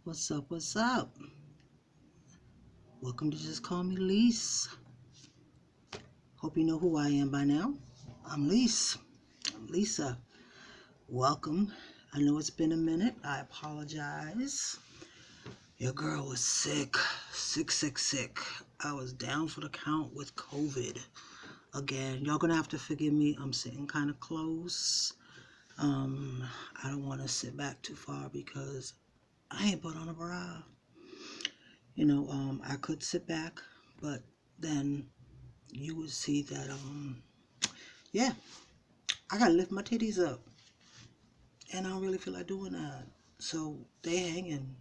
What's up? What's up? Welcome to Just Call Me Lise. Hope you know who I am by now. I'm Lise. I'm Lisa. Welcome. I know it's been a minute. I apologize. Your girl was sick. Sick. I was down for the count with COVID. Again, y'all gonna have to forgive me. I'm sitting kind of close. I don't want to sit back too far because I ain't put on a bra. I could sit back, but then you would see that, yeah, I gotta lift my titties up, and I don't really feel like doing that. So they hanging.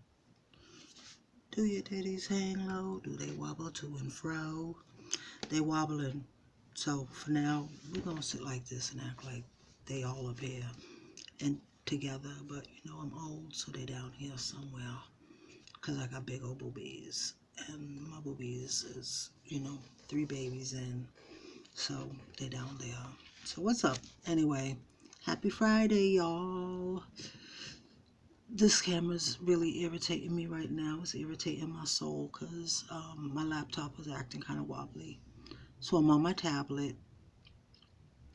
Do your titties hang low? Do they wobble to and fro? They wobbling. So for now, we're gonna sit like this and act like they all up here and together. But I'm old, so they down here somewhere. Cause I got big old boobies, and my boobies is 3 babies in. So they down there. So what's up? Anyway, happy Friday, y'all. This camera's really irritating me right now. It's irritating my soul because my laptop was acting kind of wobbly. So I'm on my tablet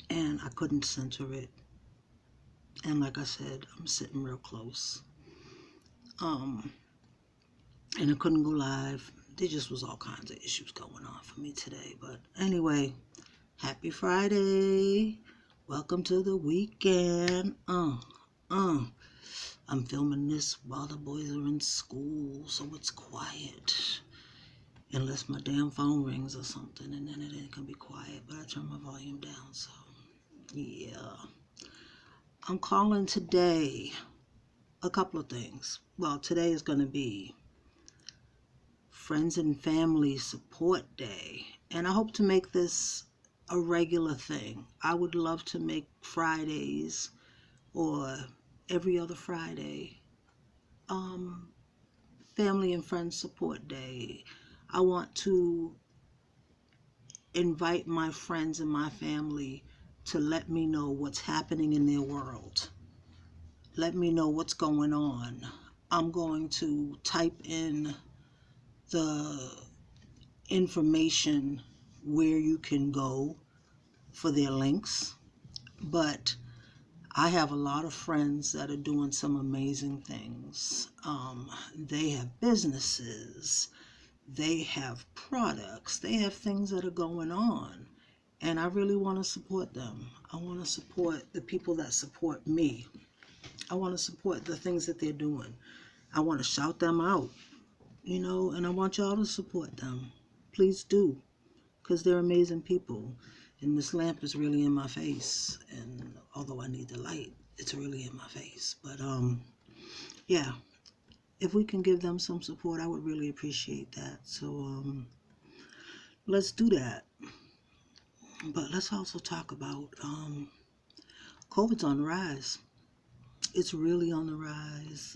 and I couldn't center it. And like I said, I'm sitting real close. And I couldn't go live. There just was all kinds of issues going on for me today. But anyway, happy Friday. Welcome to the weekend. I'm filming this while the boys are in school, so it's quiet. Unless my damn phone rings or something, and then it can be quiet. But I turn my volume down, so yeah. I'm calling today a couple of things. Well, today is going to be Friends and Family Support Day, and I hope to make this a regular thing. I would love to make Fridays or every other Friday Family and Friends Support Day. I want to invite my friends and my family to let me know what's happening in their world. Let me know what's going on. I'm going to type in the information where you can go for their links, but I have a lot of friends that are doing some amazing things. They have businesses, they have products, they have things that are going on, and I really want to support them. I want to support the people that support me. I want to support the things that they're doing. I want to shout them out, and I want y'all to support them. Please do, because they're amazing people. And this lamp is really in my face, and although I need the light, it's really in my face. But yeah, if we can give them some support, I would really appreciate that. So let's do that. But let's also talk about COVID's on the rise. It's really on the rise.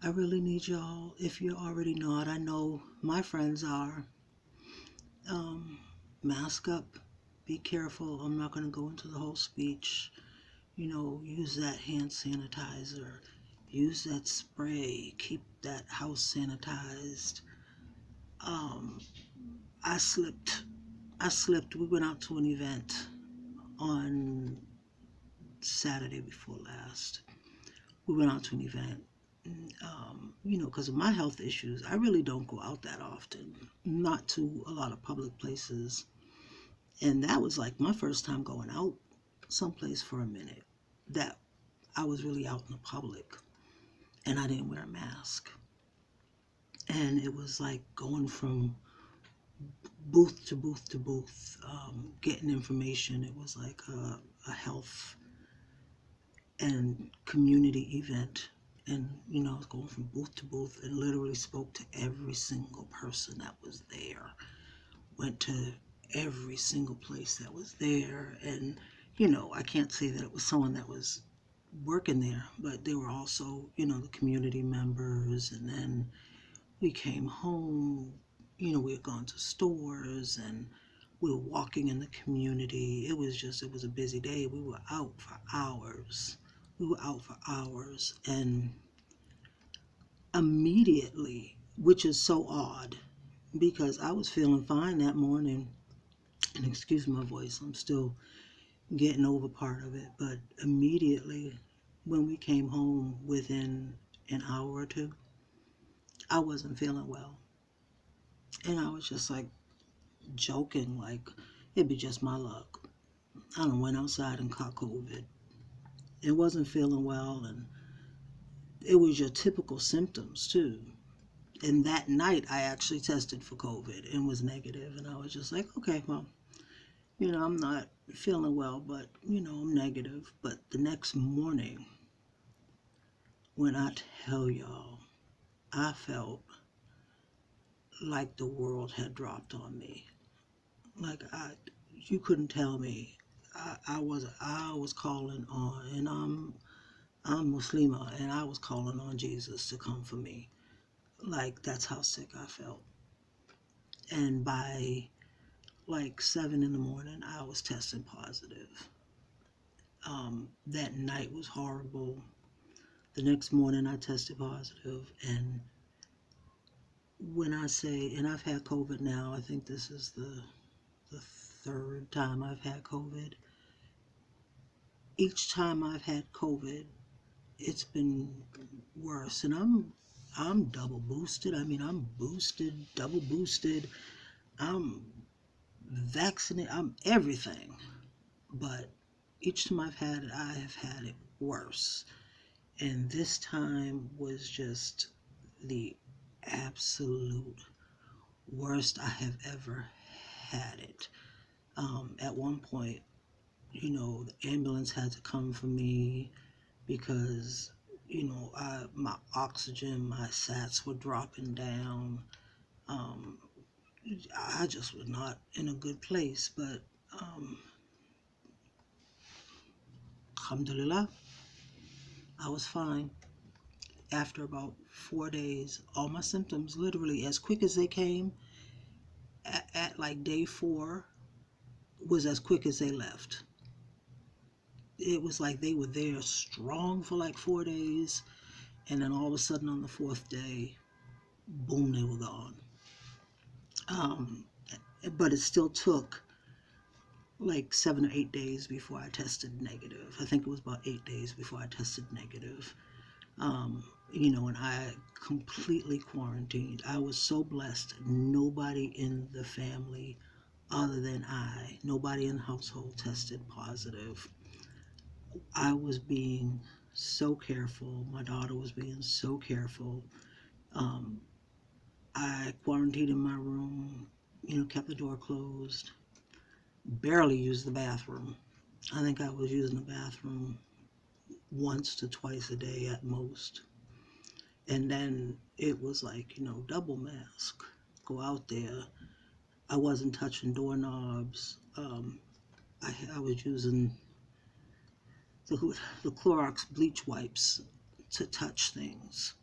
I really need y'all. If you're already not, I know my friends are. Mask up. Be careful. I'm not going to go into the whole speech. Use that hand sanitizer. Use that spray. Keep that house sanitized. I slipped. We went out to an event on Saturday before last. We went out to an event. Because of my health issues, I really don't go out that often. Not to a lot of public places. And that was like my first time going out someplace for a minute. That I was really out in the public. And I didn't wear a mask. And it was like going from booth to booth to booth, getting information. It was like a health and community event. And, I was going from booth to booth and literally spoke to every single person that was there. Went to every single place that was there. And, I can't say that it was someone that was working there, but they were also, the community members. And then we came home, we had gone to stores and we were walking in the community. It was a busy day. We were out for hours. And immediately, which is so odd because I was feeling fine that morning. And excuse my voice, I'm still getting over part of it. But immediately when we came home within an hour or two, I wasn't feeling well. And I was just like joking, like it'd be just my luck. I done went outside and caught COVID. It wasn't feeling well, and it was your typical symptoms too. And that night, I actually tested for COVID and was negative, and I was just like, okay, well, I'm not feeling well, but I'm negative. But the next morning, when I tell y'all, I felt like the world had dropped on me. Like you couldn't tell me. I was calling on, and I'm Muslima, and I was calling on Jesus to come for me. Like that's how sick I felt. And by like 7 in the morning, I was tested positive. That night was horrible. The next morning, I tested positive, and when I say, and I've had COVID now, I think this is the third time I've had COVID. Each time I've had COVID, it's been worse, and I'm double boosted. I mean, I'm boosted, double boosted. I'm vaccinated. I'm everything. But each time I've had it, I have had it worse. And this time was just the absolute worst I have ever had it. At one point, the ambulance had to come for me because, my oxygen, my sats were dropping down. Um, I just was not in a good place, but alhamdulillah, I was fine. After about 4 days, all my symptoms, literally as quick as they came, at like day 4, was as quick as they left. It was like they were there strong for like 4 days, and then all of a sudden on the fourth day, boom, they were gone. Um, but it still took like 7 or 8 days before I tested negative. I think it was about 8 days before I tested negative. And I completely quarantined. I was so blessed. Nobody in the family other than nobody in the household tested positive. I was being so careful. My daughter was being so careful. Um, I quarantined in my room, kept the door closed, barely used the bathroom. I think I was using the bathroom once to twice a day at most. And then it was like, double mask. Go out there. I wasn't touching doorknobs. I was using the Clorox bleach wipes to touch things.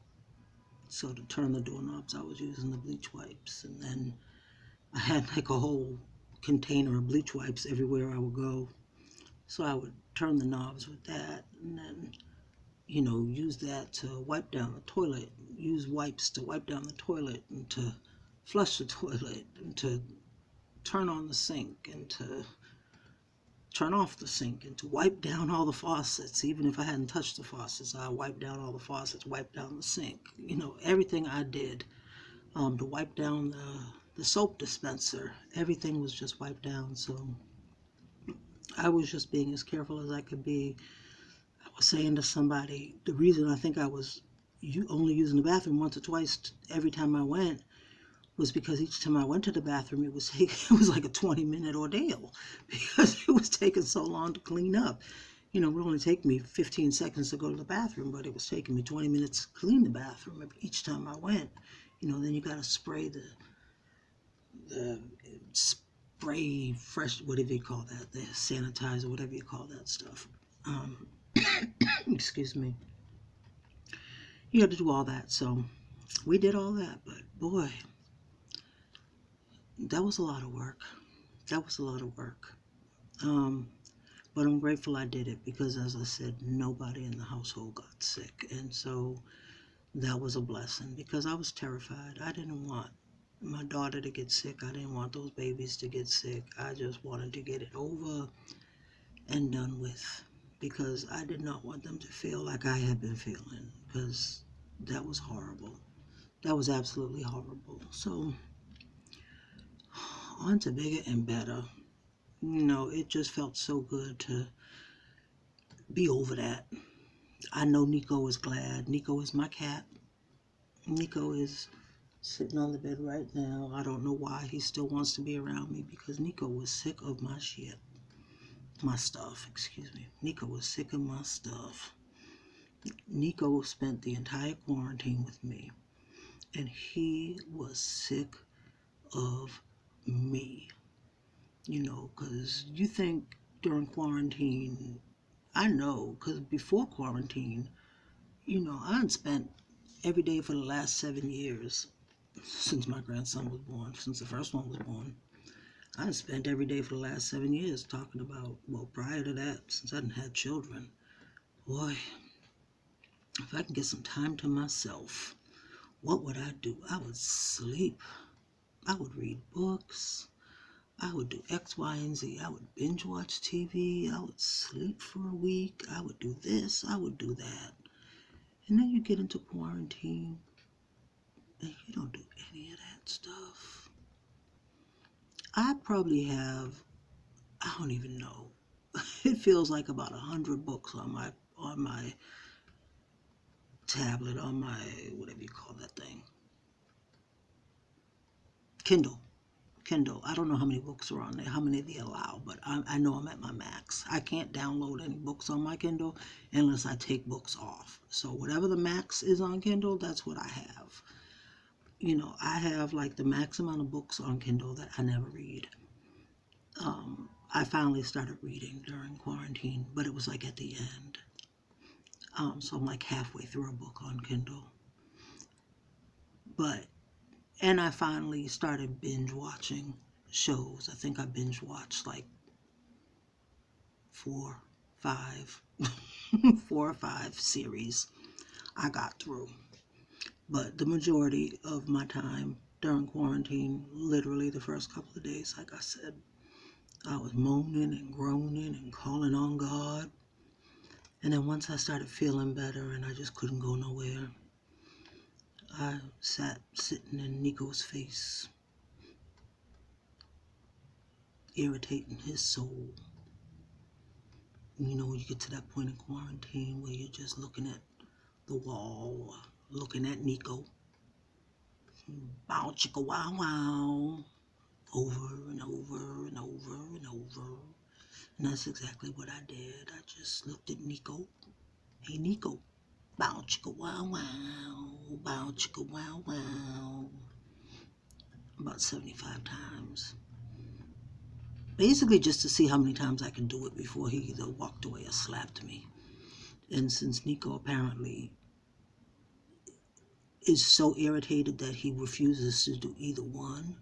So to turn the doorknobs, I was using the bleach wipes. And then I had like a whole container of bleach wipes everywhere I would go. So I would turn the knobs with that, and then, use that to wipe down the toilet. Use wipes to wipe down the toilet, and to flush the toilet, and to turn on the sink, and to turn off the sink, and to wipe down all the faucets. Even if I hadn't touched the faucets, I wiped down all the faucets, wipe down the sink. Everything I did, to wipe down the soap dispenser, everything was just wiped down. So I was just being as careful as I could be. I was saying to somebody, the reason I think I was only using the bathroom once or twice every time I went was because each time I went to the bathroom, it was it was like a 20-minute ordeal because it was taking so long to clean up. It would only take me 15 seconds to go to the bathroom, but it was taking me 20 minutes to clean the bathroom each time I went. Then you got to spray the spray fresh, whatever you call that, the sanitizer, whatever you call that stuff. Um, excuse me. You had to do all that. So we did all that, but boy, that was a lot of work. That was a lot of work. Um, but I'm grateful I did it because, as I said, nobody in the household got sick. And so that was a blessing because I was terrified. I didn't want my daughter to get sick. I didn't want those babies to get sick. I just wanted to get it over and done with because I did not want them to feel like I had been feeling because that was horrible. That was absolutely horrible. So, on to bigger and better. It just felt so good to be over that. I know Nico is glad. Nico is my cat. Nico is sitting on the bed right now. I don't know why he still wants to be around me because Nico was sick of my shit. My stuff, excuse me. Nico was sick of my stuff. Nico spent the entire quarantine with me and he was sick of me. Because you think during quarantine, I know, because before quarantine, I had spent every day for the last 7 years since my grandson was born, since the first one was born. I spent every day for the last 7 years talking about, well, prior to that, since I hadn't had children, boy, if I can get some time to myself, what would I do? I would sleep. I would read books. I would do X, Y, and Z. I would binge watch TV. I would sleep for a week. I would do this. I would do that. And then you get into quarantine and you don't do any of that stuff. I probably have, I don't even know. It feels like about 100 books on my tablet, on my whatever you call that thing. Kindle. Kindle. I don't know how many books are on there, how many they allow, but I know I'm at my max. I can't download any books on my Kindle unless I take books off. So whatever the max is on Kindle, that's what I have. I have like the max amount of books on Kindle that I never read. I finally started reading during quarantine, but it was like at the end. So I'm like halfway through a book on Kindle. And I finally started binge watching shows. I think I binge watched like four, five, 4 or 5 series I got through. But the majority of my time during quarantine, literally the first couple of days, like I said, I was moaning and groaning and calling on God. And then once I started feeling better and I just couldn't go nowhere, I sat sitting in Nico's face, irritating his soul. When you get to that point in quarantine where you're just looking at the wall, looking at Nico, bow chicka wow wow, over and over and over and over. And that's exactly what I did. I just looked at Nico. Hey Nico, bow chicka wow wow, bow chicka wow wow. About 75 times. Basically just to see how many times I can do it before he either walked away or slapped me. And since Nico apparently is so irritated that he refuses to do either one,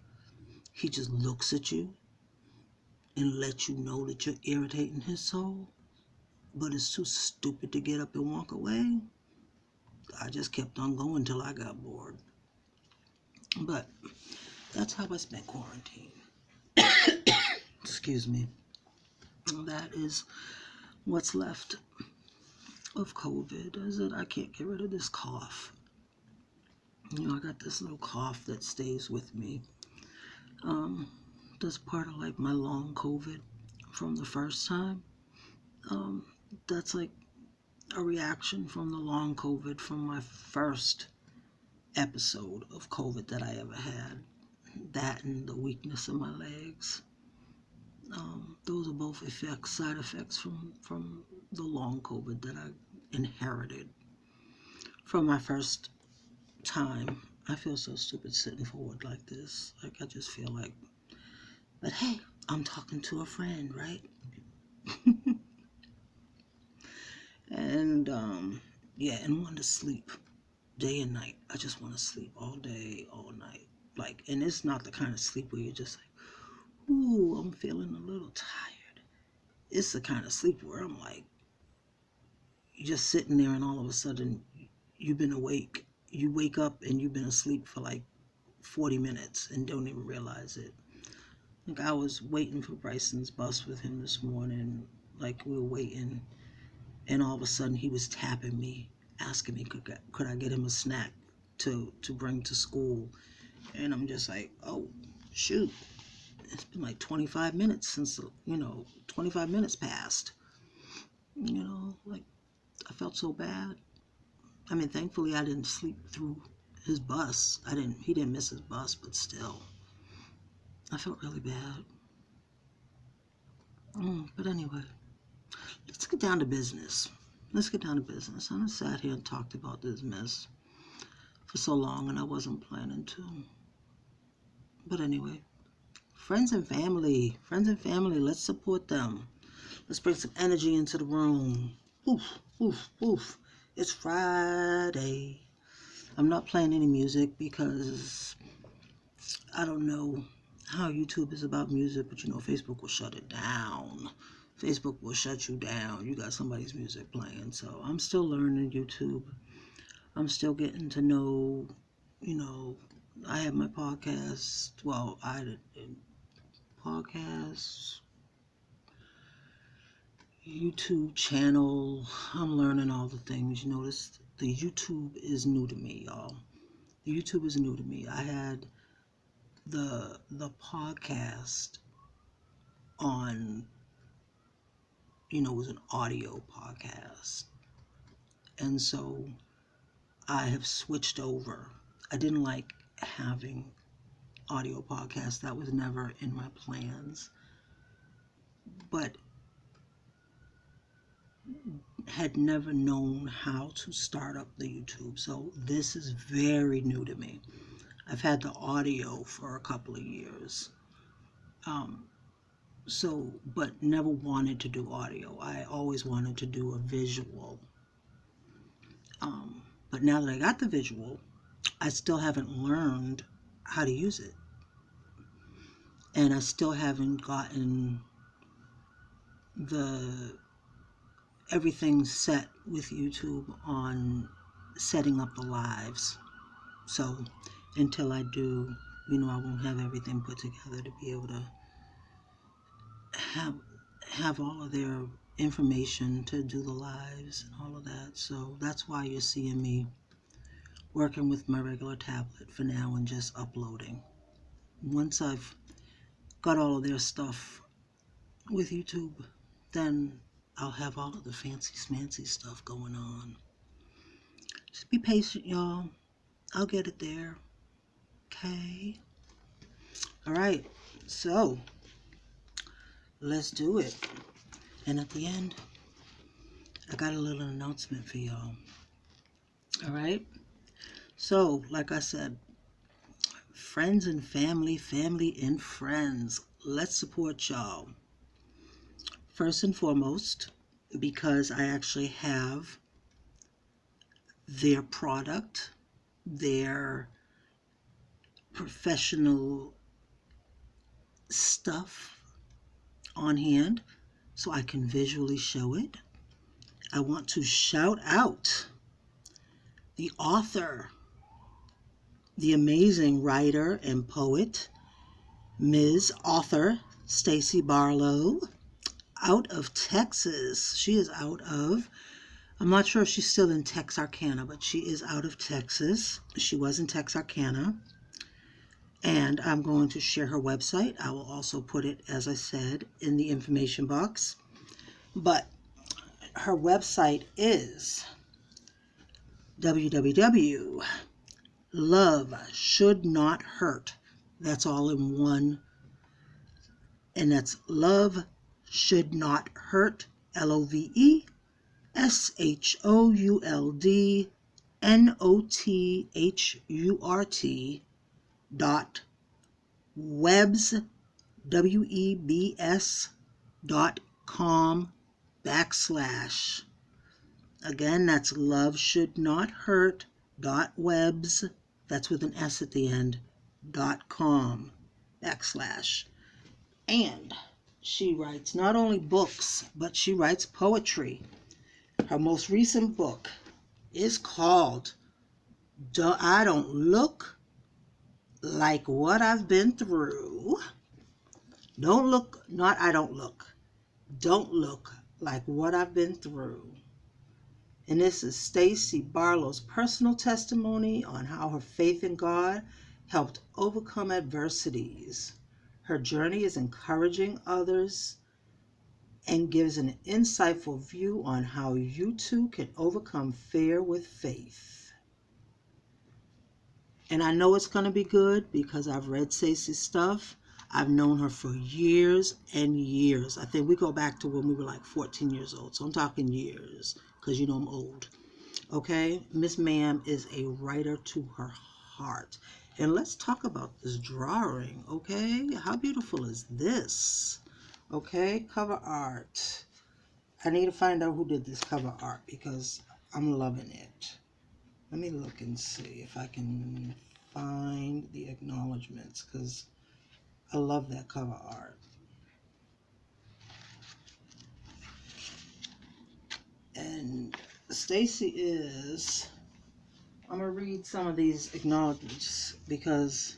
he just looks at you and lets you know that you're irritating his soul, but is too stupid to get up and walk away. I just kept on going till I got bored. But that's how I spent quarantine. Excuse me. That is what's left of COVID. Is it? I can't get rid of this cough. I got this little cough that stays with me. That's part of like my long COVID from the first time. Um, that's like a reaction from the long COVID from my first episode of COVID that I ever had. That and the weakness in my legs. Those are both side effects from the long COVID that I inherited from my first time. I feel so stupid sitting forward like this. Like I just feel like, but hey, I'm talking to a friend, right? And yeah, and want to sleep day and night. I just want to sleep all day, all night. Like, and it's not the kind of sleep where you're just like, ooh, I'm feeling a little tired. It's the kind of sleep where I'm like, you're just sitting there and all of a sudden you've been awake, you wake up and you've been asleep for like 40 minutes and don't even realize it. Like I was waiting for Bryson's bus with him this morning, like we were waiting, and all of a sudden he was tapping me, asking me could I get him a snack to bring to school, and I'm just like, oh shoot, it's been like 25 minutes since 25 minutes passed. Like I felt so bad. I mean, thankfully I didn't sleep through his bus. He didn't miss his bus, but still, I felt really bad. But anyway, let's get down to business. Let's get down to business. I sat here and talked about this mess for so long, and I wasn't planning to. But anyway, friends and family, let's support them. Let's bring some energy into the room. Oof, oof, oof. It's Friday. I'm not playing any music because I don't know how YouTube is about music, but Facebook will shut it down. Facebook will shut you down. You got somebody's music playing. So I'm still learning YouTube. I'm still getting to know, I have my podcast. Well, I did podcasts, YouTube channel. I'm learning all the things. The YouTube is new to me, y'all. The YouTube is new to me. I had the podcast on, it was an audio podcast. And so I have switched over. I didn't like having audio podcasts. That was never in my plans. But had never known how to start up the YouTube. So this is very new to me. I've had the audio for a couple of years. But never wanted to do audio. I always wanted to do a visual. But now that I got the visual, I still haven't learned how to use it. And I still haven't gotten everything set with YouTube on setting up the lives. So until I do, I won't have everything put together to be able to have all of their information to do the lives and all of that. So that's why you're seeing me working with my regular tablet for now and just uploading. Once I've got all of their stuff with YouTube, then I'll have all of the fancy smancy stuff going on. Just be patient, y'all. I'll get it there. Okay. All right. So let's do it. And at the end, I got a little announcement for y'all. All right. So, like I said, friends and family and friends, let's support y'all. First and foremost, because I actually have their product, their professional stuff on hand, so I can visually show it. I want to shout out the author, the amazing writer and poet, Ms. Author Stacy Barlow, out of Texas. She is out of, I'm not sure if she's still in Texarkana, but she is out of Texas. She was in Texarkana. And I'm going to share her website. I will also put it, as I said, in the information box. But her website is www.loveshouldnothurt. That's all in one. And that's Love Should Not Hurt, LOVESHOULDNOTHURT webs.com / Again, that's loveshouldnothurt.webs, that's with an S at the end, .com / And she writes not only books, but she writes poetry. Her most recent book is called I don't look like what I've been through. Don't look, not I don't look. Don't look like what I've been through. And this is Stacy Barlow's personal testimony on how her faith in God helped overcome adversities. Her journey is encouraging others and gives an insightful view on how you too can overcome fear with faith. And I know it's going to be good because I've read Stacey's stuff. I've known her for years and years. I think we go back to when we were like 14 years old. So I'm talking years because you know I'm old. Okay? Miss Ma'am is a writer to her heart. And let's talk about this drawing. Okay? How beautiful is this? Okay? Cover art. I need to find out who did this cover art because I'm loving it. Let me look and see if I can find the acknowledgments because I love that cover art. And Stacy is, I'm going to read some of these acknowledgments because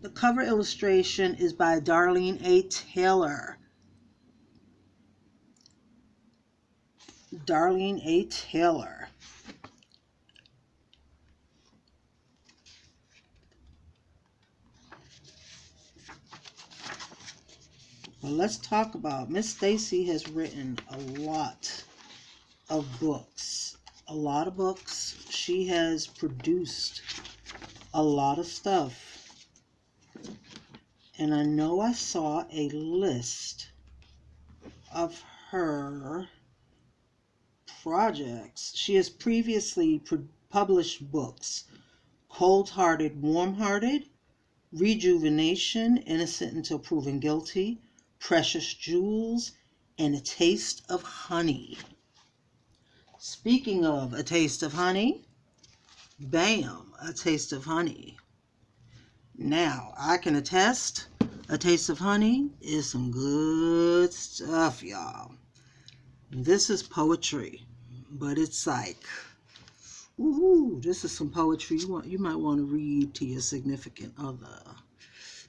the cover illustration is by Darlene A. Taylor. Darlene A. Taylor. Well, let's talk about Miss Stacy has written a lot of books. A lot of books. She has produced a lot of stuff. And I know I saw a list of her projects. She has previously published books: Cold-Hearted, Warm-Hearted, Rejuvenation, Innocent Until Proven Guilty, Precious Jewels, and A Taste of Honey. Speaking of A Taste of Honey, bam, A Taste of Honey. Now, I can attest, A Taste of Honey is some good stuff, y'all. This is poetry, but it's like, ooh, this is some poetry you might want to read to your significant other.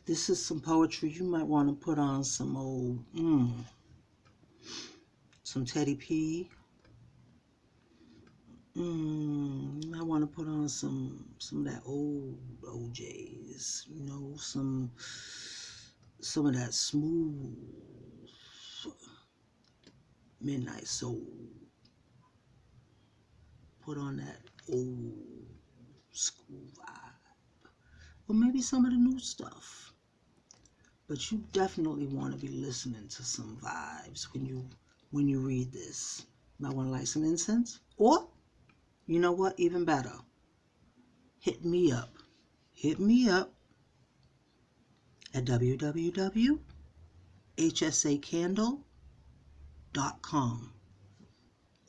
This is some poetry you might want to put on some old, some Teddy P. You might want to put on some of that old OJs, you know, some of that smooth Midnight Soul. Put on that old school vibe. Or maybe some of the new stuff. But you definitely want to be listening to some vibes when you read this. Might want to light some incense. Or, you know what, even better, hit me up. Hit me up at www.hsacandle.com.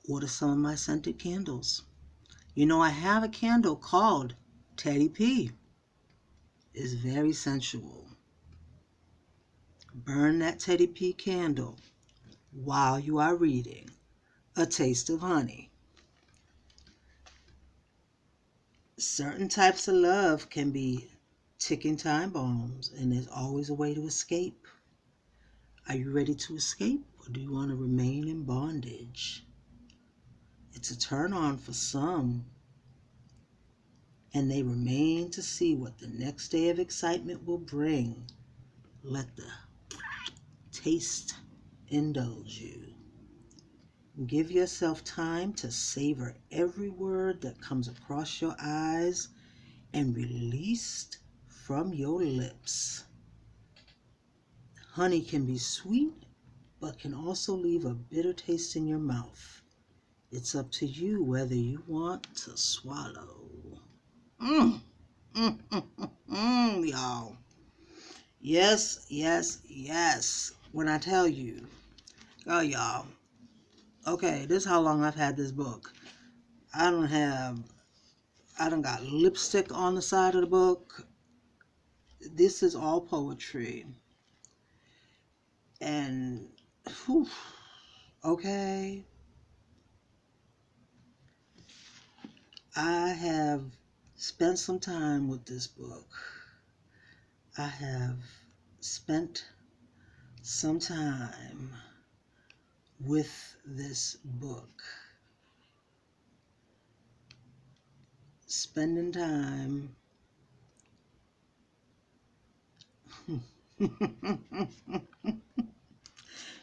Order some of my scented candles. You know, I have a candle called Teddy P. It's very sensual. Burn that Teddy P candle while you are reading A Taste of Honey. Certain types of love can be ticking time bombs, and there's always a way to escape. Are you ready to escape, or do you want to remain in bondage? It's a turn on for some, and they remain to see what the next day of excitement will bring. Let the taste indulge you. Give yourself time to savor every word that comes across your eyes and released from your lips. Honey can be sweet, but can also leave a bitter taste in your mouth. It's up to you whether you want to swallow. Y'all. Yes, yes, yes. When I tell you, oh, y'all. Okay, this is how long I've had this book. I done got lipstick on the side of the book. This is all poetry. And, whew, okay. I have spent some time with this book. I have spent some time with this book. Spending time.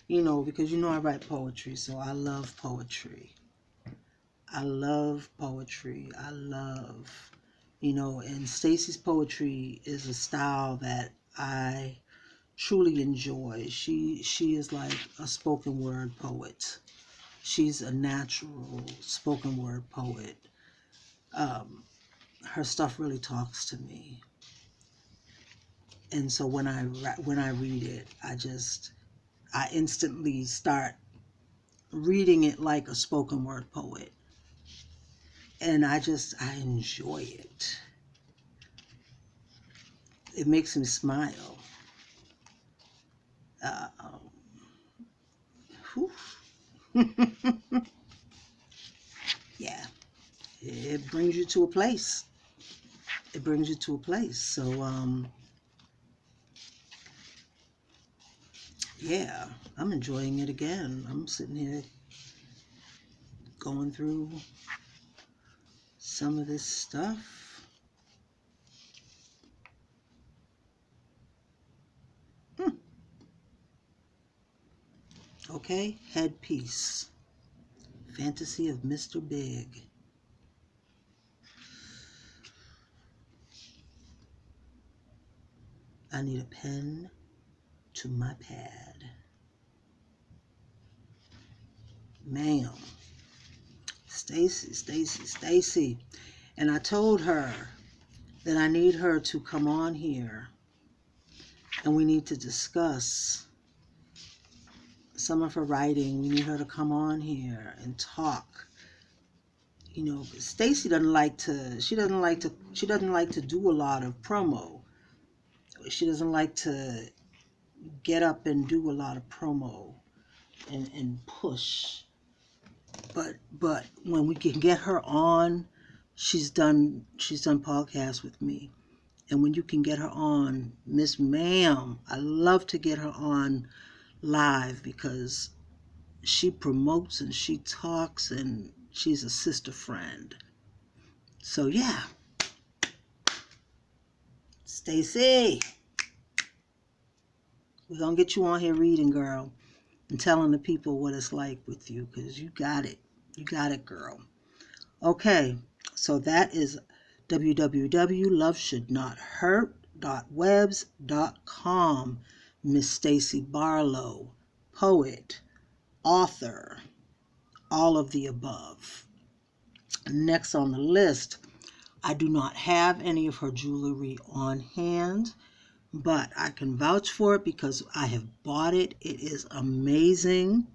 Because I write poetry, so I love poetry. I love poetry. And Stacy's poetry is a style that I truly enjoy. She is like a spoken word poet. She's a natural spoken word poet. Her stuff really talks to me, and so when I read it, I instantly start reading it like a spoken word poet, and I enjoy it. It makes me smile. Uh, yeah, it brings you to a place. It brings you to a place. So, yeah, I'm enjoying it again. I'm sitting here going through some of this stuff. Okay, Headpiece. Fantasy of Mr. Big. I need a pen to my pad. Ma'am. Stacy. And I told her that I need her to come on here and we need to discuss some of her writing. We need her to come on here and talk. Stacy doesn't like to do a lot of promo. She doesn't like to get up and do a lot of promo and push. But when we can get her on, she's done podcasts with me. And when you can get her on, Miss Ma'am, I love to get her on live because she promotes and she talks and she's a sister friend. So yeah. Stacy, we're going to get you on here reading, girl, and telling the people what it's like with you, because you got it. You got it, girl. Okay, so that is www.loveshouldnothurt.webs.com. Miss Stacy Barlow, poet, author, all of the above. Next on the list, I do not have any of her jewelry on hand, but I can vouch for it because I have bought it. It is amazing.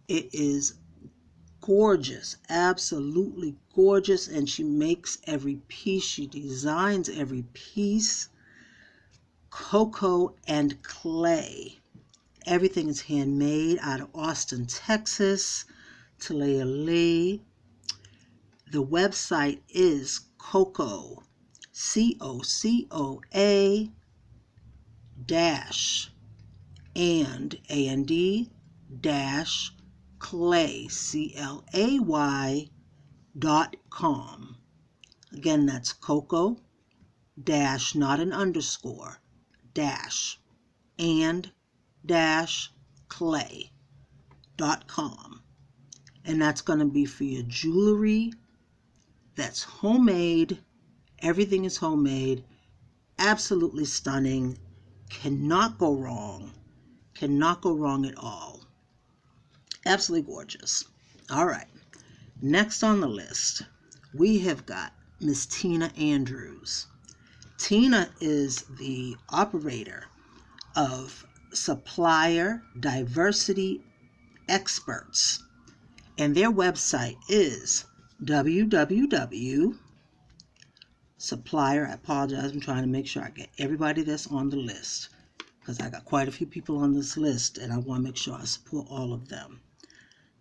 It is gorgeous, absolutely gorgeous, and she makes every piece. She designs every piece. Cocoa and clay. Everything is handmade out of Austin, Texas. Talia Lee. The website is Cocoa, COCOA dash and dash clay, CLAY.com. Again, that's Cocoa dash, not an underscore, dash and dash clay.com. And that's going to be for your jewelry that's homemade. Everything is homemade. Absolutely stunning. Cannot go wrong. Cannot go wrong at all. Absolutely gorgeous. All right. Next on the list, we have got Miss Tina Andrews. Tina is the operator of Supplier Diversity Experts, and their website is www.supplier. I apologize. I'm trying to make sure I get everybody that's on the list because I got quite a few people on this list and I want to make sure I support all of them.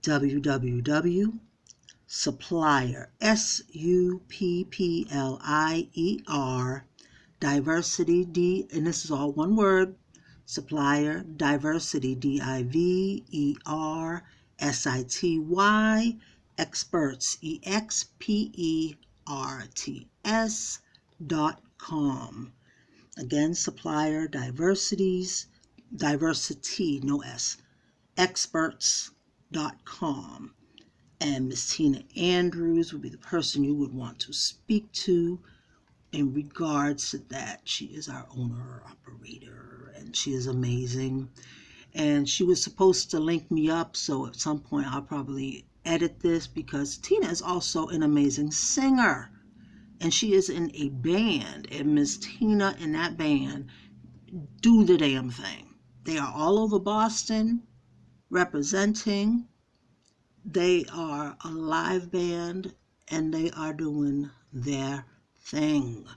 www.supplier Supplier, Supplier, diversity, and this is all one word, Supplier, diversity, Diversity, experts, experts.com. Again, Supplier, diversity, no S, experts.com. And Miss Tina Andrews would be the person you would want to speak to in regards to that. She is our owner operator, and she is amazing. And she was supposed to link me up, so at some point I'll probably edit this, because Tina is also an amazing singer, and she is in a band, and Miss Tina and that band do the damn thing. They are all over Boston representing. They are a live band, and they are doing their thing.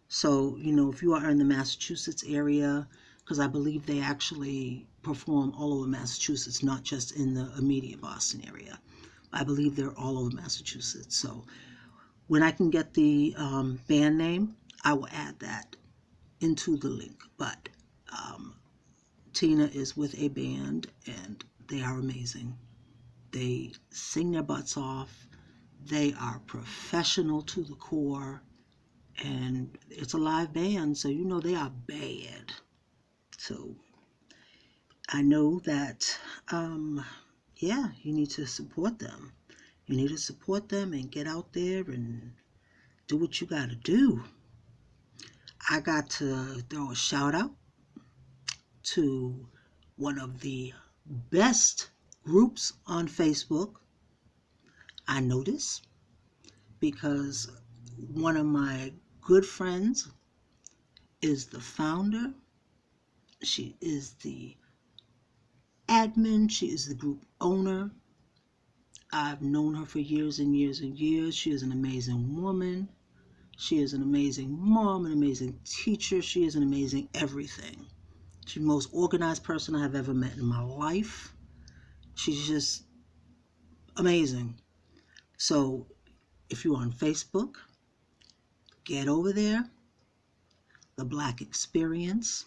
So, if you are in the Massachusetts area, because I believe they actually perform all over Massachusetts, not just in the immediate Boston area. I believe they're all over Massachusetts. So when I can get the band name, I will add that into the link. But Tina is with a band, and they are amazing. They sing their butts off. They are professional to the core, and it's a live band, so they are bad. So I know that, you need to support them. You need to support them and get out there and do what you got to do. I got to throw a shout out to one of the best groups on Facebook. I noticed because one of my good friends is the founder. She is the admin. She is the group owner. I've known her for years and years and years. She is an amazing woman. She is an amazing mom, an amazing teacher. She is an amazing everything. She's the most organized person I have ever met in my life. She's just amazing. So if you're on Facebook, get over there. The Black Experience.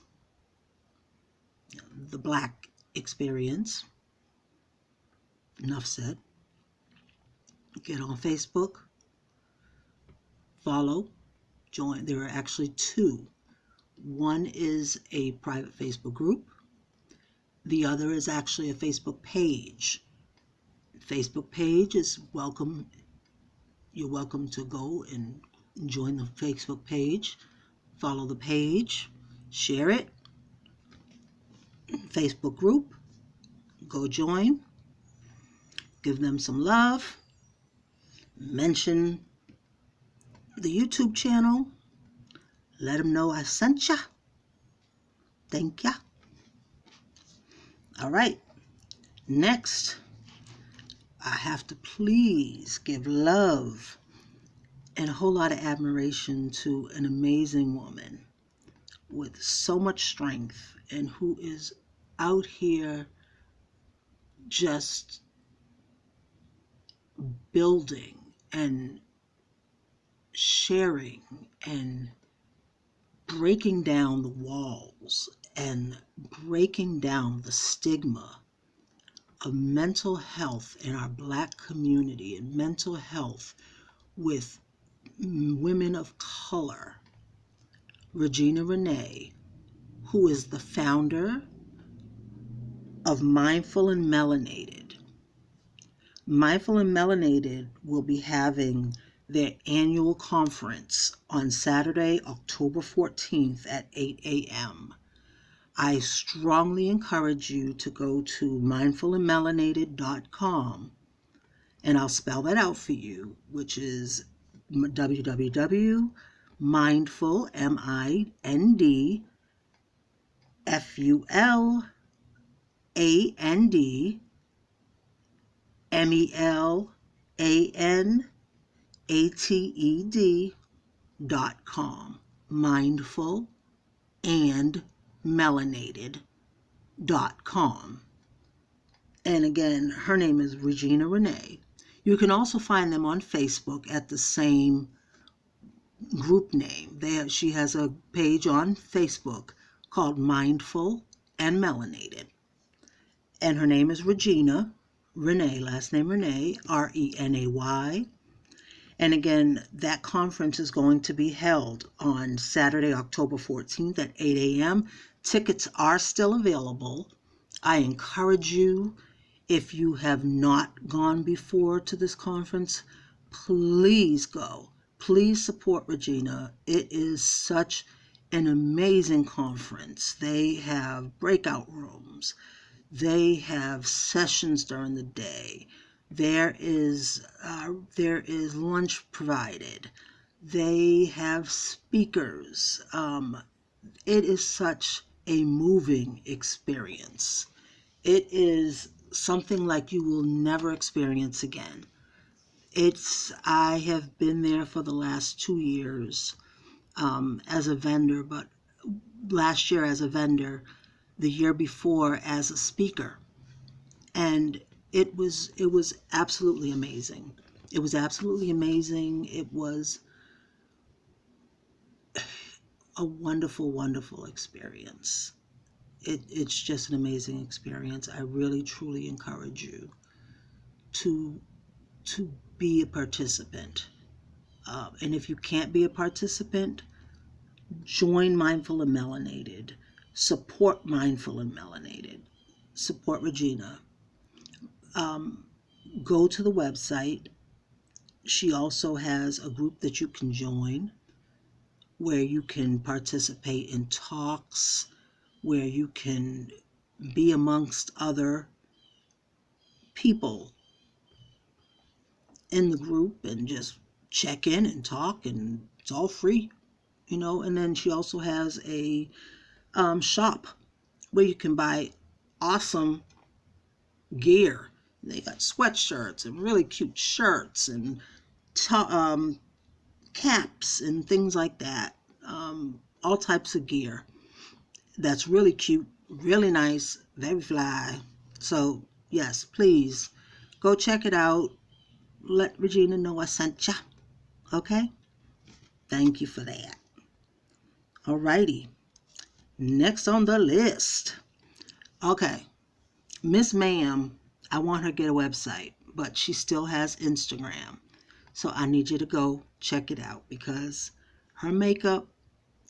The Black Experience. Enough said. Get on Facebook. Follow. Join. There are actually two. One is a private Facebook group. The other is actually a Facebook page. Facebook page is welcome. You're welcome to go and join the Facebook page. Follow the page. Share it. Facebook group. Go join. Give them some love. Mention the YouTube channel. Let them know I sent ya. Thank ya. All right. Next, I have to please give love and a whole lot of admiration to an amazing woman with so much strength and who is out here just building and sharing and breaking down the walls and breaking down the stigma of mental health in our Black community and mental health with women of color. Regina Renee, who is the founder of Mindful and Melanated. Mindful and Melanated will be having their annual conference on Saturday, October 14th at 8 a.m. I strongly encourage you to go to mindfulandmelanated.com, and I'll spell that out for you, which is www.mindful, mindfulandmelanated.com. Mindful and melanated.com. And again, her name is Regina Renee. You can also find them on Facebook at the same group name. She has a page on Facebook called Mindful and Melanated. And her name is Regina, Renee, last name Renee, Renay. And again, that conference is going to be held on Saturday, October 14th at 8 a.m. Tickets are still available. I encourage you, if you have not gone before to this conference, please go. Please support Regina. It is such an amazing conference. They have breakout rooms. They have sessions during the day. There is lunch provided. They have speakers. It is such a moving experience. It is something like you will never experience again. I have been there for the last 2 years as a vendor, but last year as a vendor, the year before as a speaker. And it was absolutely amazing. It was absolutely amazing. It was a wonderful, wonderful experience. It's just an amazing experience. I really, truly encourage you to be a participant. And if you can't be a participant, join Mindful and Melanated. Support Mindful and Melanated. Support Regina. Go to the website. She also has a group that you can join where you can participate in talks, where you can be amongst other people in the group and just check in and talk, and it's all free, And then she also has a shop where you can buy awesome gear. They got sweatshirts and really cute shirts and caps and things like that. All types of gear. That's really cute, really nice, very fly. So yes, please go check it out. Let Regina know I sent ya. Okay? Thank you for that. Alrighty. Next on the list. Okay. Miss Ma'am, I want her to get a website, but she still has Instagram. So I need you to go check it out because her makeup,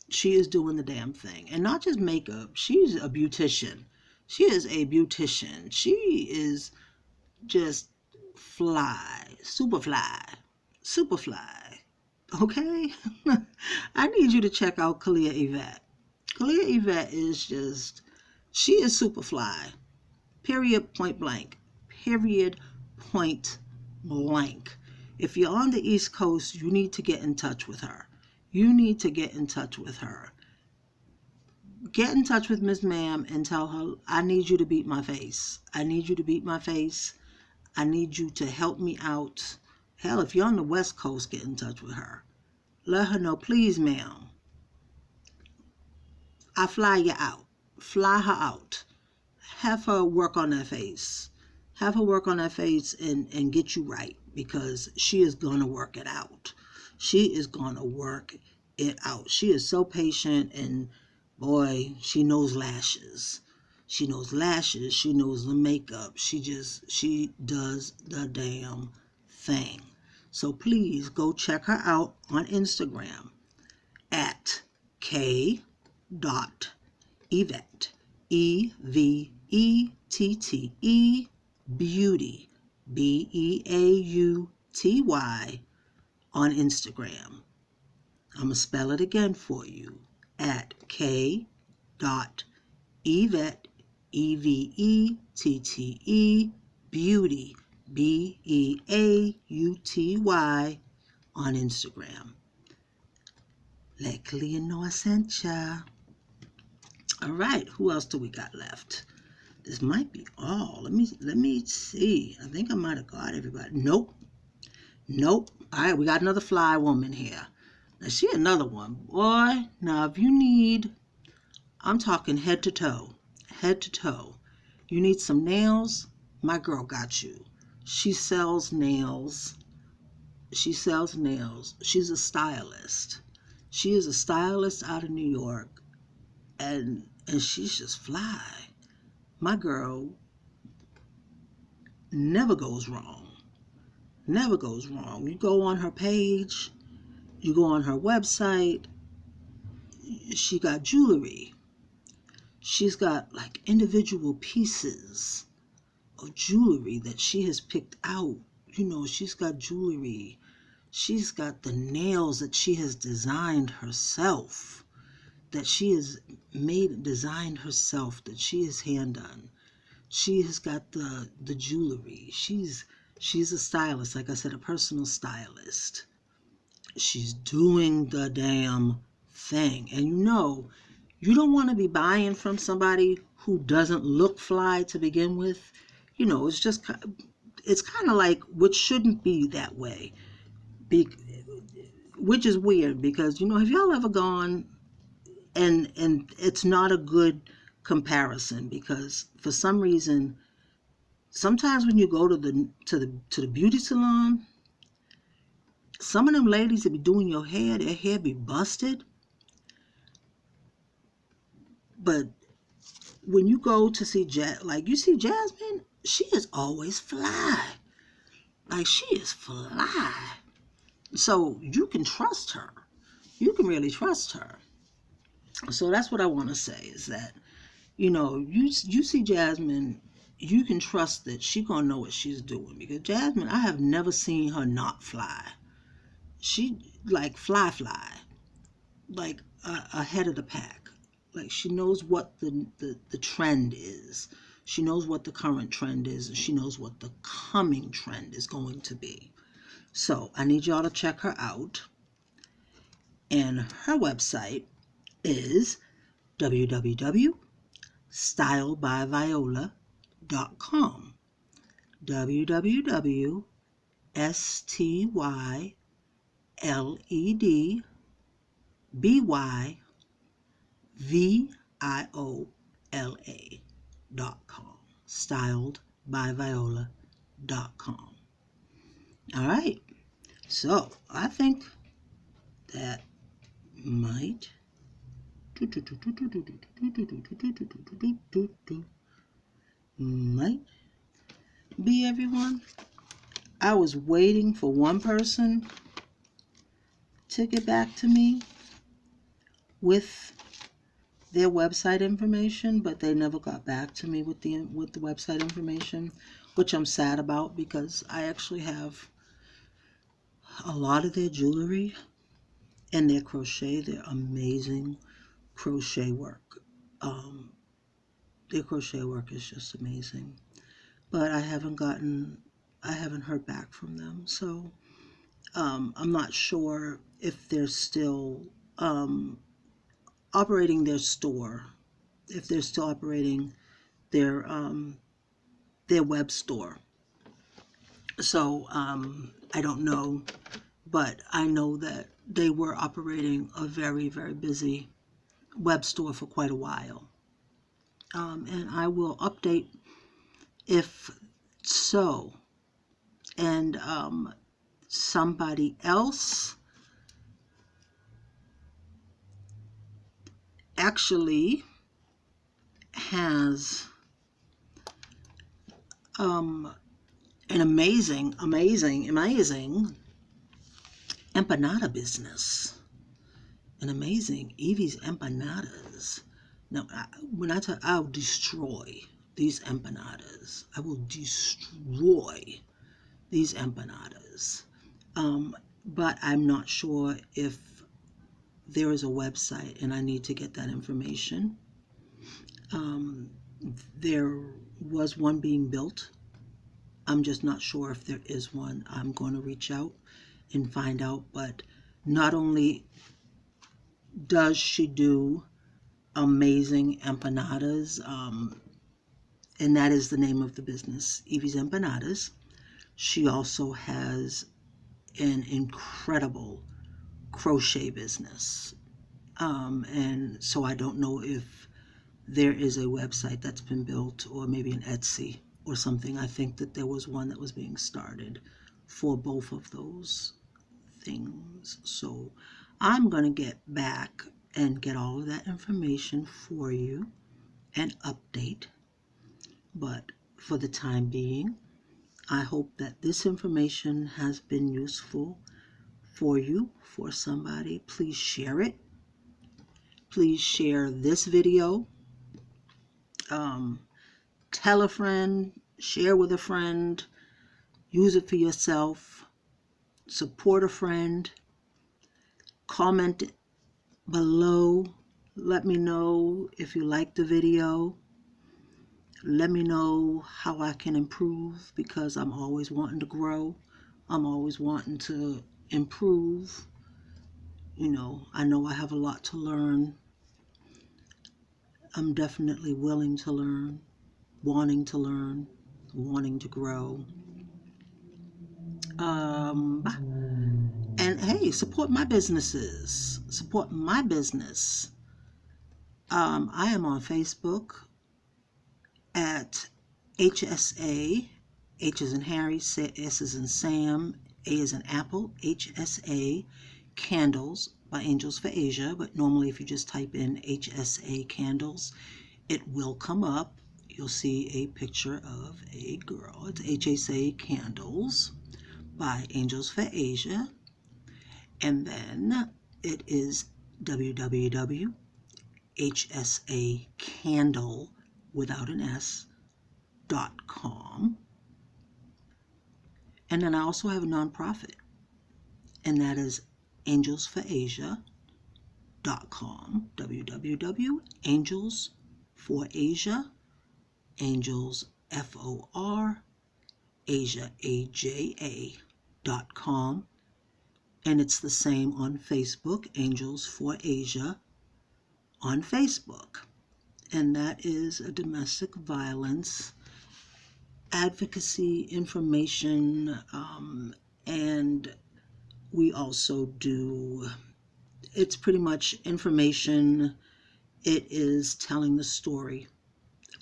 she is doing the damn thing. And not just makeup, she's a beautician. She is a beautician. She is just fly, super fly. Okay? I need you to check out Kalia Yvette. Kalia Yvette is just, she is super fly. Period, point blank. Period, point blank. If you're on the East Coast, you need to get in touch with her. You need to get in touch with her. Get in touch with Miss Ma'am and tell her, I need you to beat my face. I need you to beat my face. I need you to help me out. Hell, if you're on the West Coast, get in touch with her. Let her know, please, ma'am. I fly you out. Fly her out. Have her work on that face. Have her work on that face and get you right, because she is going to work it out. She is going to work it out. She is so patient, and boy, she knows lashes. She knows lashes. She knows the makeup. She does the damn thing. So please go check her out on Instagram at k.evette. EVETTE Beauty, BEAUTY on Instagram. I'm going to spell it again for you at k.evette, EVETTE Beauty, BEAUTY on Instagram. Let Kalia know I sent ya. All right, who else do we got left? This might be all. Let me see. I think I might have got everybody. Nope. All right, we got another fly woman here. Now she another one. Boy, now if you need, I'm talking head to toe. You need some nails? My girl got you. She sells nails. She sells nails. She's a stylist. She is a stylist out of New York, and she's just fly. My girl never goes wrong. Never goes wrong. You go on her page, you go on her website, she got jewelry. She's got like individual pieces of jewelry that she has picked out. She's got jewelry. She's got the nails that she has designed herself, that she has designed herself, that she has hand done. She has got the jewelry. She's a stylist, like I said, a personal stylist. She's doing the damn thing. And you don't want to be buying from somebody who doesn't look fly to begin with. It's kind of like, which shouldn't be that way. Which is weird because, have y'all ever gone and it's not a good comparison, because for some reason, sometimes when you go to the beauty salon, some of them ladies that be doing your hair, their hair be busted. But when you go to see you see Jasmine, she is always fly. Like, she is fly. So you can trust her. You can really trust her. So that's what I want to say, is that, you see Jasmine, you can trust that she gonna know what she's doing, because Jasmine, I have never seen her not fly. She like fly, like ahead of the pack. Like, she knows what the trend is. She knows what the current trend is, and she knows what the coming trend is going to be. So I need y'all to check her out. And her website is www.styledbyviola.com. www.styledbyviola.com. Styledbyviola.com. All right. So I think that might be everyone. I was waiting for one person to get back to me with their website information, but they never got back to me with the website information, which I'm sad about, because I actually have a lot of their jewelry and their crochet. Their amazing crochet work. Their crochet work is just amazing. But I haven't heard back from them. So I'm not sure if they're still operating their store, if they're still operating their web store. So I don't know, but I know that they were operating a very, very busy web store for quite a while. And I will update if so. And somebody else actually has an amazing empanada business. An amazing Evie's Empanadas. Now, when I tell, I'll destroy these empanadas. I will destroy these empanadas. But I'm not sure if there is a website, and I need to get that information. There was one being built. I'm just not sure if there is one. I'm going to reach out and find out. But not only does she do amazing empanadas, and that is the name of the business, Evie's Empanadas, she also has an incredible crochet business. And so I don't know if there is a website that's been built, or maybe an Etsy or something. I think that there was one that was being started for both of those things. So I'm going to get back and get all of that information for you and update. But for the time being, I hope that this information has been useful for you, for somebody. Please share it. Please share this video. Tell a friend, share with a friend, use it for yourself, support a friend, comment below. Let me know if you like the video. Let me know how I can improve, because I'm always wanting to grow. I'm always wanting to improve. You know I have a lot to learn. I'm definitely willing to learn, wanting to grow. And hey, support my businesses. Support my business. I am on Facebook at HSA. H is in Harry, S is in Sam, A is in Apple, HSA Candles by Angels for Asia. But normally if you just type in HSA Candles, it will come up. You'll see a picture of a girl. It's HSA Candles by Angels for Asia. And then it is www.hsacandle without an S.com. And then I also have a nonprofit, and that is angelsforasia.com. www.angelsforasia, angels FOR, Asia AJA.com. And it's the same on Facebook, Angels for Asia on Facebook. And that is a domestic violence advocacy information. And we also do, it's pretty much information. It is telling the story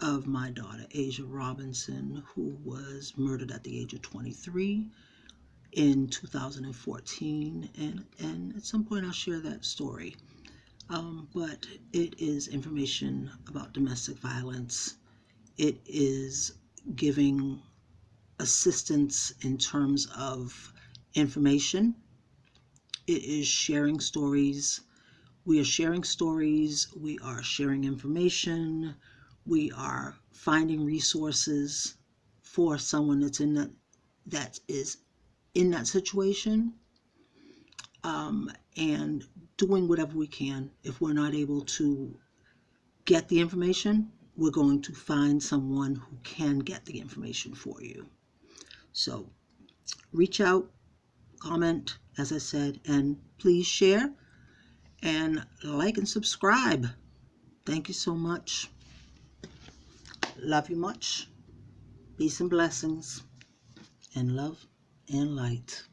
of my daughter, Asia Robinson, who was murdered at the age of 23 in 2014. And at some point I'll share that story. But it is information about domestic violence. It is giving assistance in terms of information. It is sharing stories. We are sharing stories. We are sharing information. We are finding resources for someone that is in that situation, and doing whatever we can. If we're not able to get the information, we're going to find someone who can get the information for you. So reach out, comment, as I said, and please share and like and subscribe. Thank you so much. Love you much. Peace and blessings, and love and light.